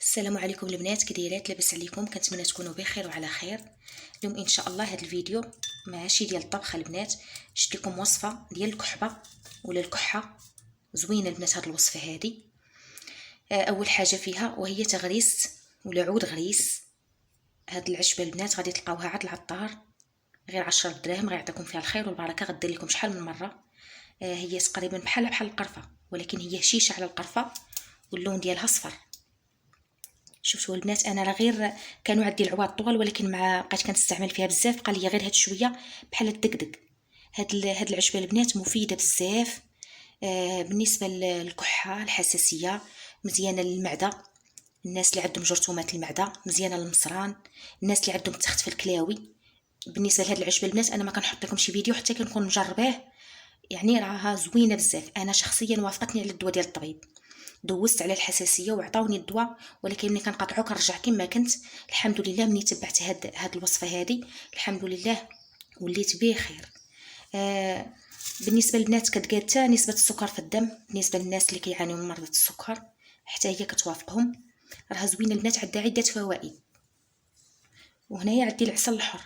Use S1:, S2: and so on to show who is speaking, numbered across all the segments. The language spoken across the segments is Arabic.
S1: السلام عليكم البنات، كي دايرات؟ لاباس عليكم؟ كنتمنى تكونوا بخير وعلى خير. اليوم ان شاء الله هذا الفيديو ماشي ديال الطبخ البنات، شفت لكم وصفه ديال الكحبه ولا الكحه زوينه البنات. هذه الوصفه هذه اول حاجه فيها وهي تغريس ولا عود غريس. هاد العشبه البنات غادي تلقاوها عند العطار، غير 10 دراهم، غيعطيكم فيها الخير والبركه. غدير لكم شحال من مره. هي تقريبا بحال القرفه، ولكن هي هشيشه على القرفه واللون ديالها صفر. شفتوا البنات، انا راه غير كانوا عندي العواد طوال، ولكن مع بقيت كنستعمل فيها بزاف بقى لي غير هاد شويه بحال الدقدق. هاد العشبه البنات مفيده بزاف. بالنسبه للكحه الحساسيه، مزيانه للمعده، الناس اللي عندهم جرثومات المعده، مزيانه للمصران، الناس اللي عندهم تخت في الكلاوي. بالنسبه لهاد العشبه البنات انا ما كنحط لكم شي فيديو حتى كنكون مجرباه، يعني راها زوينه بزاف. انا شخصيا وافقتني على الدواء ديال الطبيب، دوزت على الحساسيه وعطاوني الدواء، ولكن ملي كنقطعو كنرجع كما كنت. الحمد لله ملي تبعت هاد الوصفه هذه الحمد لله وليت بخير. بالنسبه للبنات كتقاد حتى نسبه السكر في الدم، بالنسبه للناس اللي كيعانيو من مرض السكر حتى هي كتوافقهم. راها زوينه البنات، عندها عده فوائد. وهنايا عندي العسل الحر.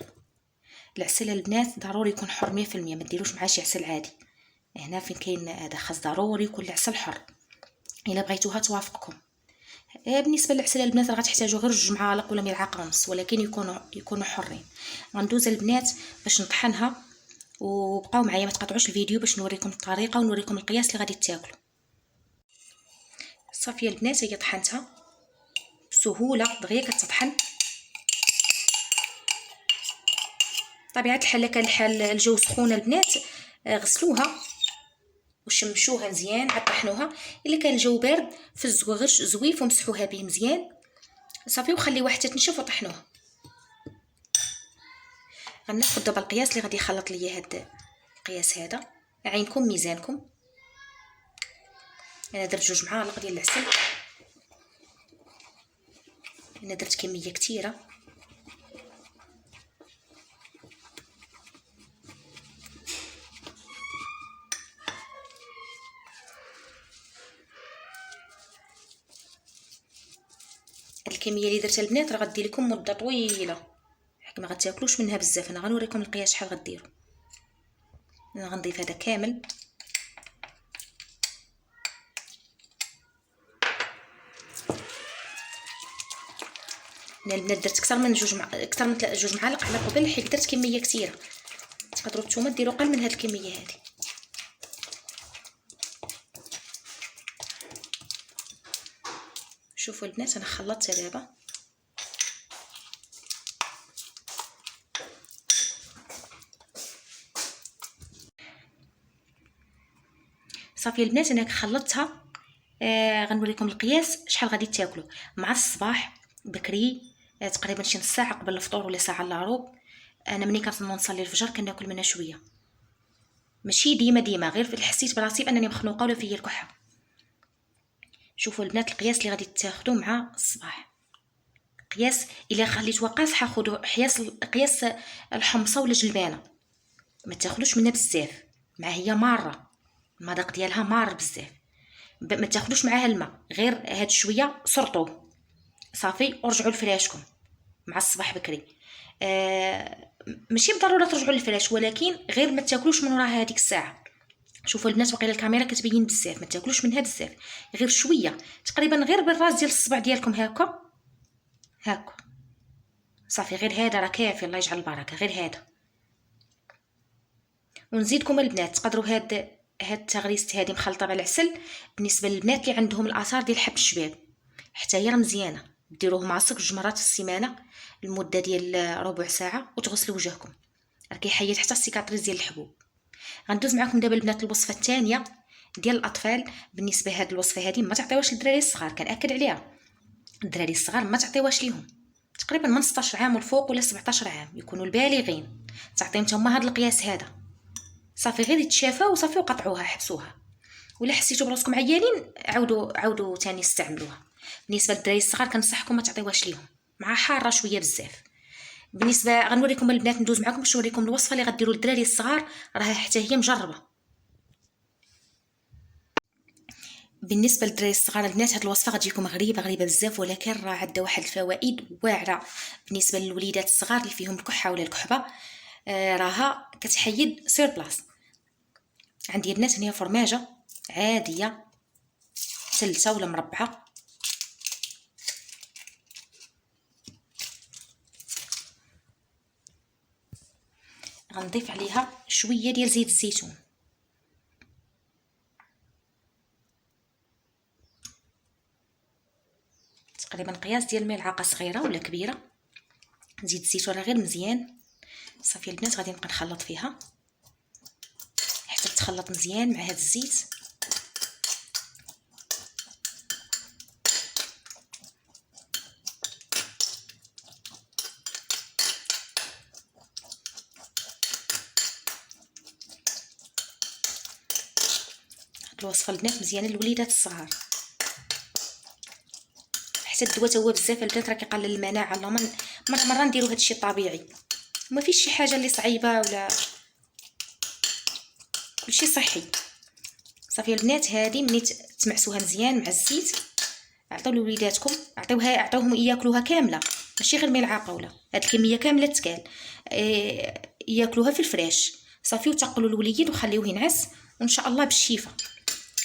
S1: العسل البنات ضروري يكون حر 100%، ما ديروش معاه شي عسل عادي. هنا فين كاين هذا خاص ضروري يكون العسل حر الا بغيتوها توافقكم. بالنسبه للعسل البنات راه غتحتاجوا غير 2 معالق ولا ملعقه ونص، ولكن يكونوا حرين. غندوز البنات باش نطحنها، وبقاو معايا ما تقطعوش الفيديو باش نوريكم الطريقه ونوريكم القياس اللي غادي تاكلوا. صافي البنات، هي طحنتها بسهوله دغيا كتطحن. طبيعه الحال كان الحال الجو سخونه البنات، غسلوها وشمشوها مزيان عاد طحنوها. الا كان الجو بارد فزوا غير زويف ومسحوها به مزيان صافي، وخليوها حتى تنشف وطحنوها. غناخذ دابا القياس اللي غادي يخلط ليا هاد القياس هذا. عينكم ميزانكم. انا درت 2 معالق ديال العسل، انا درت كميه كثيره. الكميه اللي درتها البنات راه غدير لكم مده طويله، حيت ما غتاكلوش منها بزاف. انا غنوريكم القياس شحال غديروا. انا غنضيف هذا كامل. انا البنات درت اكثر من 2 معالق على قبل، حيت درت كميه كثيره. تقدروا نتوما ديروا قل من هذه الكميه هذه. شوفوا البنات، انا خلطتها دابا. صافي البنات، انا خلطتها. غنوريكم القياس شحال غادي تاكلوا مع الصباح بكري. تقريبا شي نص ساعه قبل الفطور ولا ساعه الا ربع. انا ملي كنصلي الفجر كناكل منها شويه، ماشي ديما غير في حسيت براسي بانني مخنوقه ولا فيا الكحه. شوفوا البنات القياس اللي غادي تاخذوا مع الصباح. قياس الا خليتوها قاصحه خذوا قياس الحمصه ولا جلبانه، ما تاخذوش منها بزاف، مع هي ماره المذاق ديالها مار بزاف. ما تاخذوش معاها الماء، غير هاد شويه سرطوه صافي ورجعوا لفراشكم مع الصباح بكري. ماشي بالضروره ترجعوا للفراش، ولكن غير ما تاكلوش من وراها هذيك الساعه. شوفوا البنات، واقيلا الكاميرا كتبين بزاف، ما تاكلوش منها بزاف، غير شويه تقريبا غير بالراس ديال الصبع ديالكم هاكا صافي. غير هذا راه كافي، الله يجعل البركه، غير هذا. ونزيدكم البنات تقدروا هاد التغريست هذه مخلطه بالعسل. بالنسبه للبنات اللي عندهم الاثار ديال حب الشباب حتى هي مزيانه، ديروه معصك 2 مرات في السيمانه المده ديال ربع ساعه وتغسلوا وجهكم، راه كيحيد حتى السيكاتريز ديال الحبوب. غندوز معكم دابا البنات الوصفه الثانيه ديال الاطفال. بالنسبه لهاد الوصفه هذه ما تعطيوهاش للدراري الصغار، كنأكد عليها. الدراري الصغار ما تعطيوهاش ليهم، تقريبا من 16 عام والفوق ولا 17 عام يكونوا البالغين. تعطيهم هما هذا القياس هذا صافي، غير يتشافاو وصافي وقطعوها حبسوها. ولا حسيتوا براسكم عيانين عاودوا ثاني استعملوها. بالنسبه للدراري الصغار كنصحكم ما تعطيوهاش ليهم، مع حاره شويه بزاف. بالنسبه غنوريكم البنات، ندوز معكم باش نوريكم الوصفه اللي غديروا للدراري الصغار، راه حتى هي مجربه. بالنسبه للدراري الصغار البنات، هاد الوصفه غتجيكم غريبه بزاف، ولكن راه عندها واحد الفوائد واعره بالنسبه للوليدات الصغار اللي فيهم الكحه ولا الكحبه. راها كتحيد سير بلاص. عندي البنات هنا فرماجه عاديه ثلثه ولا مربعه، غنضيف عليها شويه ديال زيت الزيتون، تقريبا قياس ديال ملعقه صغيره ولا كبيره. زيت الزيتون راه غير مزيان. صافي البنات غادي نبقى نخلط فيها حتى تخلط مزيان مع هذا الزيت. الوصفه البنات مزيانه للوليدات الصغار، حتى الدواء هو بزاف البنات راه كيقلل المناعه. اللهم مره نديروا هذا الشيء طبيعي، ما فيش شي حاجه اللي صعيبه ولا كلشي صحي. صافي البنات هذه ملي تمعسوها مزيان مع الزيت، عطيو لوليداتكم، عطيوهم ياكلوها كامله، ماشي غير ملعقه ولا هاد الكميه كامله تكال. ياكلوها في الفريش صافي، وتقلوا الوليد وخليوه ينعس، وان شاء الله بالشفاء.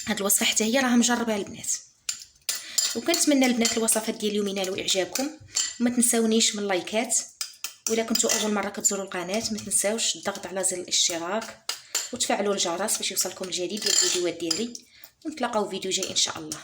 S1: هاد الوصفه حتى هي راه مجربه البنات، وكنتمنى البنات الوصفات ديال اليوم ينالوا اعجابكم. وما تنساونيش من اللايكات، ولا كنتو اول مره كتزوروا القناه ما تنساوش الضغط على زر الاشتراك وتفعلوا الجرس باش يوصلكم الجديد ديال الفيديوهات ديالي. ونتلاقاو في فيديو جاي ان شاء الله.